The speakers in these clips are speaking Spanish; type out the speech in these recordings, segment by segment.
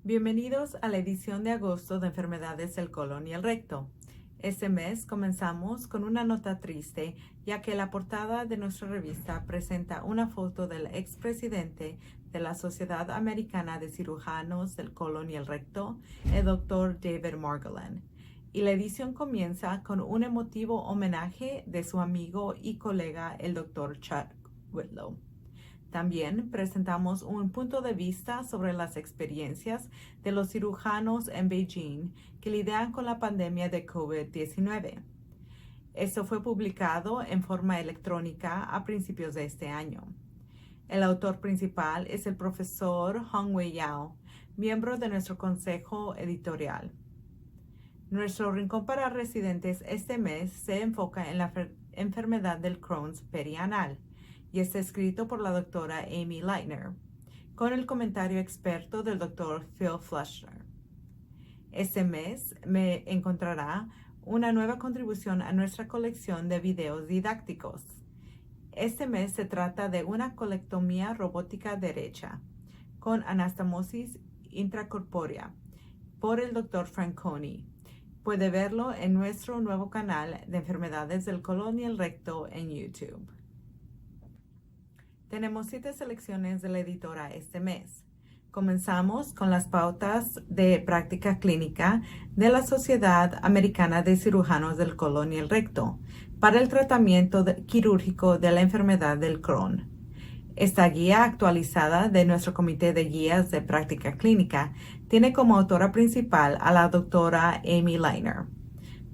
Bienvenidos a la edición de agosto de Enfermedades del Colon y el Recto. Este mes comenzamos con una nota triste, ya que la portada de nuestra revista presenta una foto del expresidente de la Sociedad Americana de Cirujanos del Colon y el Recto, el Dr. David Margolin. Y la edición comienza con un emotivo homenaje de su amigo y colega, el Dr. Chuck Whitlow. También presentamos un punto de vista sobre las experiencias de los cirujanos en Beijing que lidian con la pandemia de COVID-19. Esto fue publicado en forma electrónica a principios de este año. El autor principal es el profesor Hongwei Yao, miembro de nuestro consejo editorial. Nuestro rincón para residentes este mes se enfoca en la enfermedad del Crohn's perianal y está escrito por la doctora Amy Leitner, con el comentario experto del doctor Phil Fleschner. Este mes me encontrará una nueva contribución a nuestra colección de videos didácticos. Este mes se trata de una colectomía robótica derecha con anastomosis intracorpórea por el doctor Franconi. Puede verlo en nuestro nuevo canal de enfermedades del colon y el recto en YouTube. Tenemos 7 selecciones de la editora este mes. Comenzamos con las pautas de práctica clínica de la Sociedad Americana de Cirujanos del Colon y el Recto para el tratamiento quirúrgico de la enfermedad del Crohn. Esta guía actualizada de nuestro comité de guías de práctica clínica tiene como autora principal a la doctora Amy Leitner.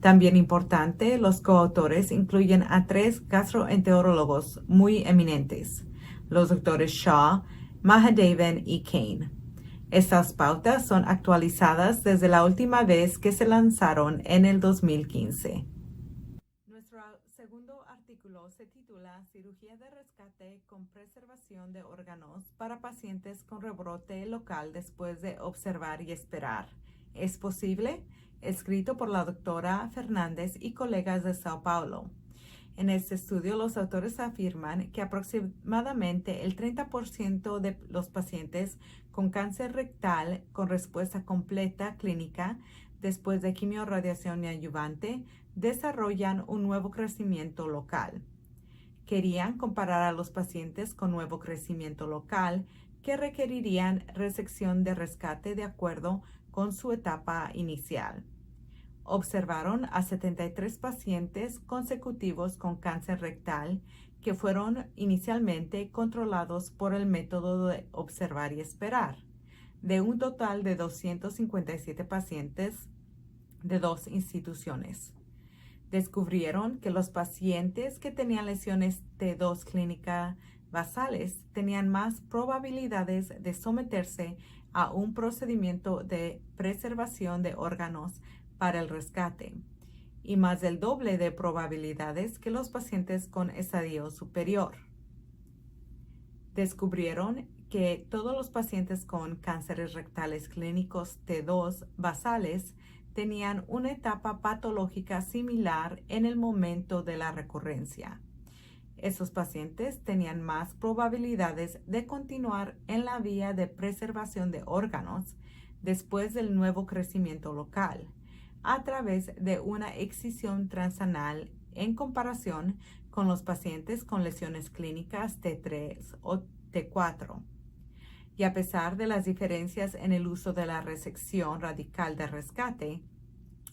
También importante, los coautores incluyen a 3 gastroenterólogos muy eminentes, los doctores Shaw, Mahadevan y Kane. Estas pautas son actualizadas desde la última vez que se lanzaron en el 2015. Nuestro segundo artículo se titula Cirugía de rescate con preservación de órganos para pacientes con rebrote local después de observar y esperar. ¿Es posible? Escrito por la doctora Fernández y colegas de Sao Paulo. En este estudio, los autores afirman que aproximadamente el 30% de los pacientes con cáncer rectal con respuesta completa clínica después de quimiorradiación neoadyuvante desarrollan un nuevo crecimiento local. Querían comparar a los pacientes con nuevo crecimiento local que requerirían resección de rescate de acuerdo con su etapa inicial. Observaron a 73 pacientes consecutivos con cáncer rectal que fueron inicialmente controlados por el método de observar y esperar, de un total de 257 pacientes de 2 instituciones. Descubrieron que los pacientes que tenían lesiones T2 clínica basales tenían más probabilidades de someterse a un procedimiento de preservación de órganos para el rescate y más del doble de probabilidades que los pacientes con estadio superior. Descubrieron que todos los pacientes con cánceres rectales clínicos T2 basales tenían una etapa patológica similar en el momento de la recurrencia. Esos pacientes tenían más probabilidades de continuar en la vía de preservación de órganos después del nuevo crecimiento local, a través de una excisión transanal en comparación con los pacientes con lesiones clínicas T3 o T4. Y a pesar de las diferencias en el uso de la resección radical de rescate,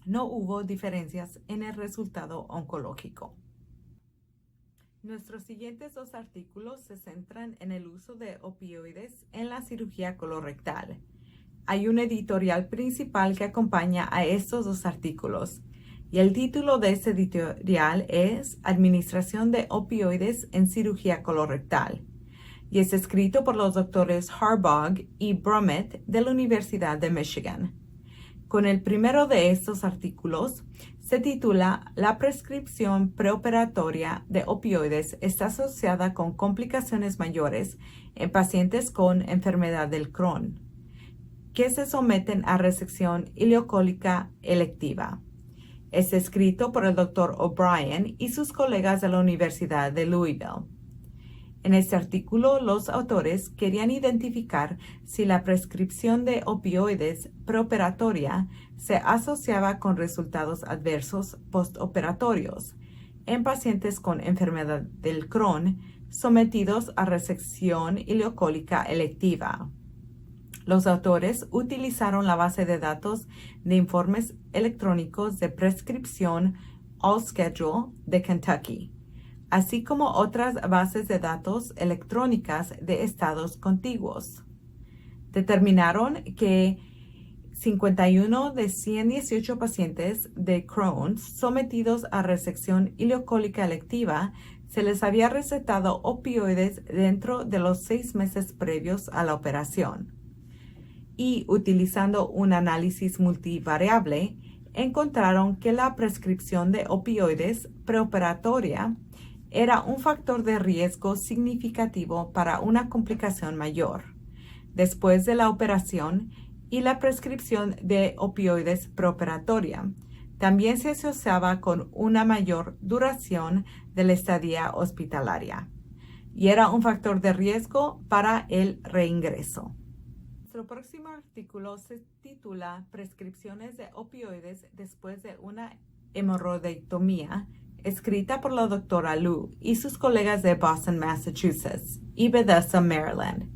no hubo diferencias en el resultado oncológico. Nuestros siguientes 2 artículos se centran en el uso de opioides en la cirugía colorectal. Hay un editorial principal que acompaña a estos 2 artículos y el título de este editorial es Administración de opioides en cirugía colorectal y es escrito por los doctores Harbaugh y Brummett de la Universidad de Michigan. Con el primero de estos artículos se titula La prescripción preoperatoria de opioides está asociada con complicaciones mayores en pacientes con enfermedad del Crohn que se someten a resección ileocólica electiva. Es escrito por el Dr. O'Brien y sus colegas de la Universidad de Louisville. En este artículo, los autores querían identificar si la prescripción de opioides preoperatoria se asociaba con resultados adversos postoperatorios en pacientes con enfermedad del Crohn sometidos a resección ileocólica electiva. Los autores utilizaron la base de datos de informes electrónicos de prescripción AllSchedule de Kentucky, así como otras bases de datos electrónicas de estados contiguos. Determinaron que 51 de 118 pacientes de Crohn sometidos a resección ileocólica electiva se les había recetado opioides dentro de los 6 meses previos a la operación. Y utilizando un análisis multivariable, encontraron que la prescripción de opioides preoperatoria era un factor de riesgo significativo para una complicación mayor después de la operación, y la prescripción de opioides preoperatoria también se asociaba con una mayor duración de la estadía hospitalaria y era un factor de riesgo para el reingreso. Nuestro próximo artículo se titula Prescripciones de opioides después de una hemorroidectomía, escrita por la doctora Liu y sus colegas de Boston, Massachusetts y Bethesda, Maryland.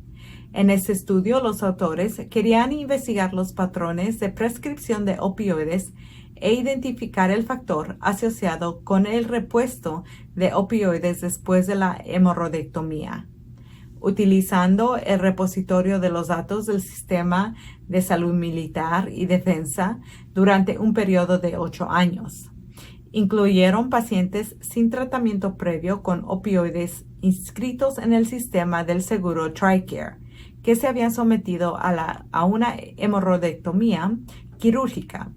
En este estudio, los autores querían investigar los patrones de prescripción de opioides e identificar el factor asociado con el repuesto de opioides después de la hemorroidectomía. Utilizando el repositorio de los datos del Sistema de Salud Militar y Defensa durante un periodo de 8 años. Incluyeron pacientes sin tratamiento previo con opioides inscritos en el sistema del seguro TRICARE, que se habían sometido a una hemorroidectomía quirúrgica.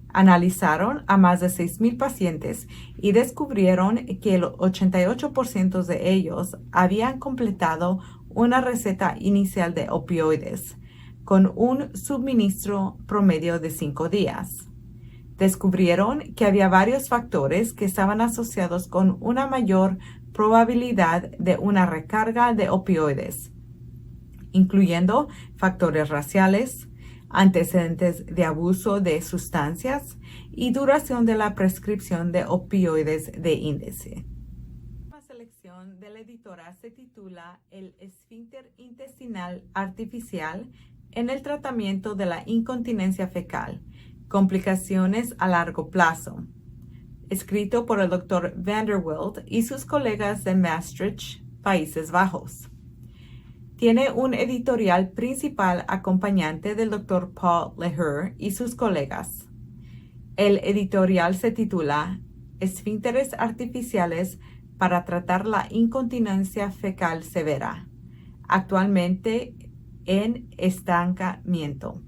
Analizaron a más de 6,000 pacientes y descubrieron que el 88% de ellos habían completado una receta inicial de opioides, con un suministro promedio de 5 días. Descubrieron que había varios factores que estaban asociados con una mayor probabilidad de una recarga de opioides, incluyendo factores raciales, antecedentes de abuso de sustancias y duración de la prescripción de opioides de índice. La selección de la editora se titula El esfínter intestinal artificial en el tratamiento de la incontinencia fecal, complicaciones a largo plazo, escrito por el Dr. Vanderwilt y sus colegas de Maastricht, Países Bajos. Tiene un editorial principal acompañante del Dr. Paul Leher y sus colegas. El editorial se titula Esfínteres artificiales para tratar la incontinencia fecal severa, actualmente en estancamiento.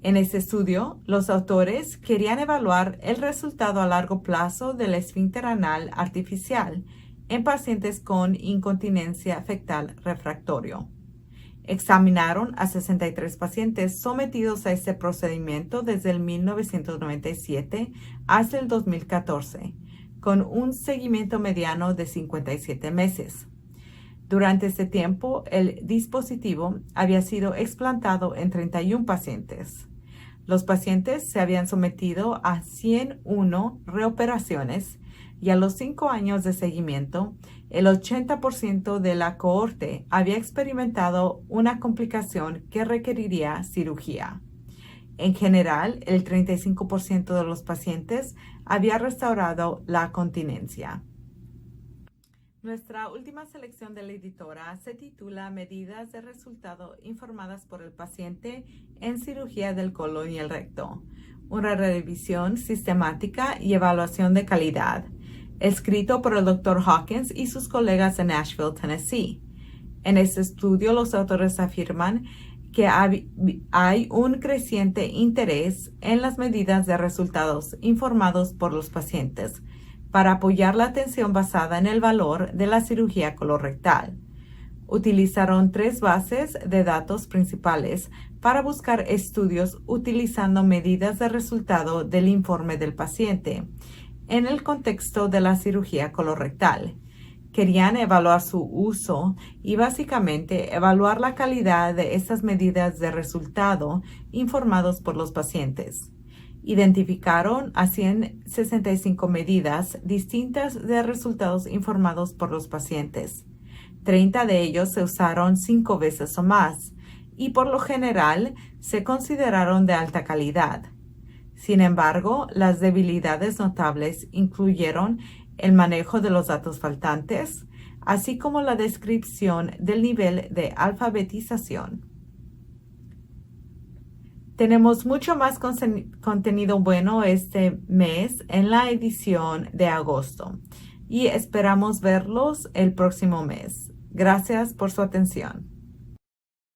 En este estudio, los autores querían evaluar el resultado a largo plazo del esfínter anal artificial en pacientes con incontinencia fecal refractorio. Examinaron a 63 pacientes sometidos a este procedimiento desde el 1997 hasta el 2014, con un seguimiento mediano de 57 meses. Durante este tiempo, el dispositivo había sido explantado en 31 pacientes. Los pacientes se habían sometido a 101 reoperaciones y a los 5 años de seguimiento, el 80% de la cohorte había experimentado una complicación que requeriría cirugía. En general, el 35% de los pacientes había restaurado la continencia. Nuestra última selección de la editora se titula Medidas de resultado informadas por el paciente en cirugía del colon y el recto, una revisión sistemática y evaluación de calidad, escrito por el Dr. Hawkins y sus colegas de Nashville, Tennessee. En este estudio, los autores afirman que hay un creciente interés en las medidas de resultados informados por los pacientes para apoyar la atención basada en el valor de la cirugía colorectal. Utilizaron 3 bases de datos principales para buscar estudios utilizando medidas de resultado del informe del paciente en el contexto de la cirugía colorectal, Querían evaluar su uso y básicamente evaluar la calidad de estas medidas de resultado informados por los pacientes. Identificaron a 165 medidas distintas de resultados informados por los pacientes. 30 de ellos se usaron 5 veces o más y por lo general se consideraron de alta calidad. Sin embargo, las debilidades notables incluyeron el manejo de los datos faltantes, así como la descripción del nivel de alfabetización. Tenemos mucho más contenido bueno este mes en la edición de agosto y esperamos verlos el próximo mes. Gracias por su atención.